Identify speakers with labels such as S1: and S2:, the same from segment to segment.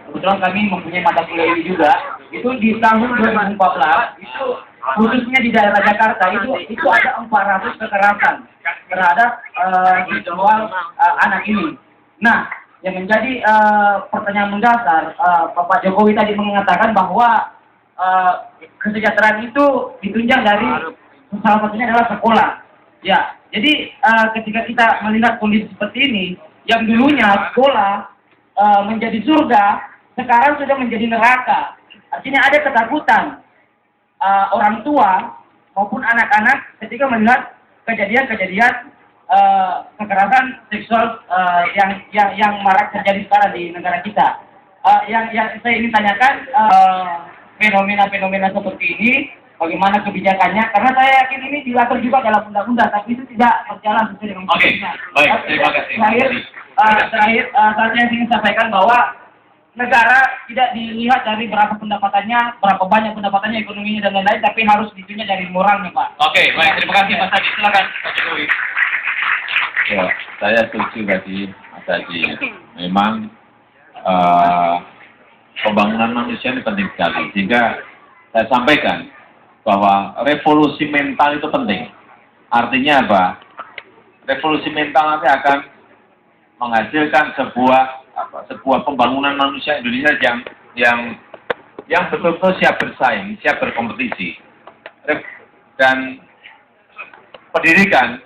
S1: Kebetulan kami mempunyai mata kuliah ini juga. Itu di tahun 2014 itu khususnya di daerah Jakarta itu ada 400 kekerasan terhadap seksual anak ini. Nah, yang menjadi pertanyaan mendasar, Bapak Jokowi tadi mengatakan bahwa kesejahteraan itu ditunjang dari salah satunya adalah sekolah. Ya, jadi ketika kita melihat kondisi seperti ini, yang dulunya sekolah menjadi surga, sekarang sudah menjadi neraka. Artinya ada ketakutan orang tua maupun anak-anak ketika melihat kejadian-kejadian kekerasan seksual yang marak terjadi sekarang di negara kita. Yang saya ingin tanyakan, fenomena-fenomena seperti ini, bagaimana kebijakannya? Karena saya yakin ini diatur juga dalam undang-undang, tapi itu tidak berjalan sesuai dengan undang-undang.
S2: Baik, terima kasih.
S1: Terakhir, saya ingin sampaikan bahwa negara tidak dilihat dari berapa pendapatannya, berapa banyak pendapatannya, ekonominya dan lain-lain, tapi harus ditunjukkan dari moralnya, Pak.
S2: Oke, baik, terima kasih Mas Adi. Silakan, Pak Jokowi.
S3: Ya, saya setuju tadi, Mas Adi. Memang pembangunan manusia ini penting sekali. Sehingga saya sampaikan bahwa revolusi mental itu penting. Artinya apa? Revolusi mental nanti akan menghasilkan sebuah pembangunan manusia Indonesia yang betul-betul siap bersaing, siap berkompetisi. Dan pendidikan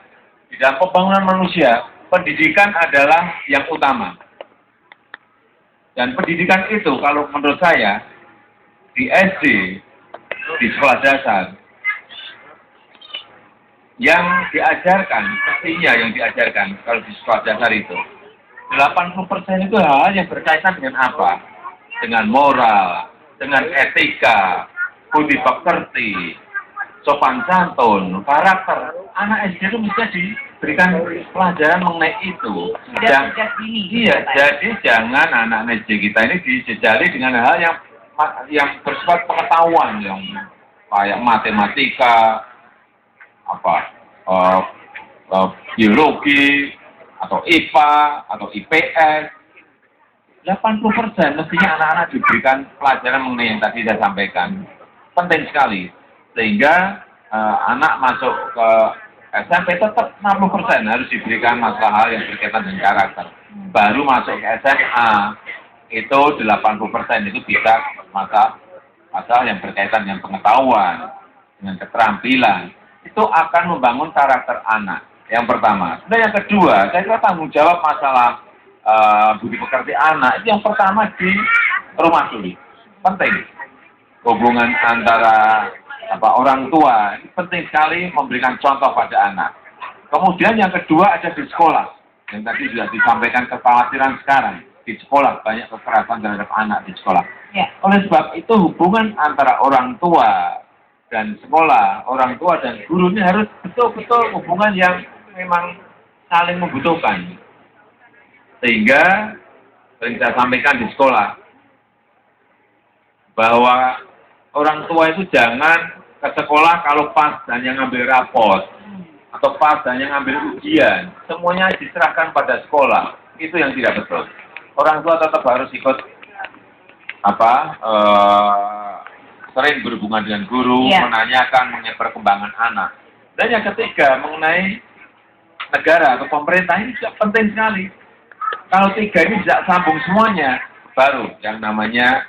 S3: di dalam pembangunan manusia, pendidikan adalah yang utama. Dan pendidikan itu kalau menurut saya di SD, di sekolah dasar, yang diajarkan, pastinya yang diajarkan kalau di sekolah dasar itu 80% itu hal yang berkaitan dengan apa? Dengan moral, dengan etika, budi pekerti, sopan santun, karakter. Anak SD itu mesti diberikan pelajaran mengenai itu. Jadi jangan anak SD kita ini dijejali dengan hal yang bersifat pengetahuan, yang kayak matematika, biologi, atau IPA, atau IPS. 80% mestinya anak-anak diberikan pelajaran mengenai yang tadi saya sampaikan. Penting sekali. Sehingga anak masuk ke SMP tetap 60% harus diberikan masalah hal yang berkaitan dengan karakter. Baru masuk ke SMA, itu 80% itu bisa masalah yang berkaitan dengan pengetahuan, dengan keterampilan. Itu akan membangun karakter anak. Yang pertama. Dan yang kedua, saya kira tanggung jawab masalah budi pekerti anak itu yang pertama di rumah dulu. Penting. Hubungan antara orang tua ini penting sekali memberikan contoh pada anak. Kemudian yang kedua ada di sekolah. Yang tadi sudah disampaikan kekhawatiran sekarang. Di sekolah banyak kekerasan terhadap anak di sekolah.
S1: Ya.
S3: Oleh sebab itu hubungan antara orang tua dan sekolah, orang tua dan guru ini harus betul-betul hubungan yang memang saling membutuhkan. Sehingga yang saya sampaikan di sekolah bahwa orang tua itu jangan ke sekolah kalau pas dan yang ngambil rapot atau pas dan yang ngambil ujian, semuanya diserahkan pada sekolah. Itu yang tidak betul. Orang tua tetap harus ikut sering berhubungan dengan guru, menanyakan mengenai perkembangan anak. Dan yang ketiga mengenai negara atau pemerintah ini juga penting sekali. Kalau tiga ini tidak sambung semuanya, baru yang namanya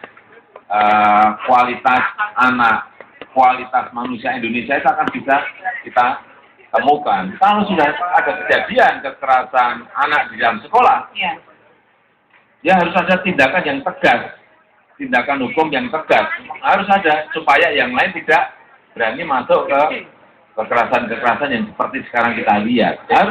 S3: kualitas anak, kualitas manusia Indonesia itu akan bisa kita temukan. Kalau sudah ada kejadian kekerasan anak di dalam sekolah, ya harus ada tindakan yang tegas, tindakan hukum yang tegas. Harus ada supaya yang lain tidak berani masuk ke kekerasan-kekerasan yang seperti sekarang kita lihat. Harus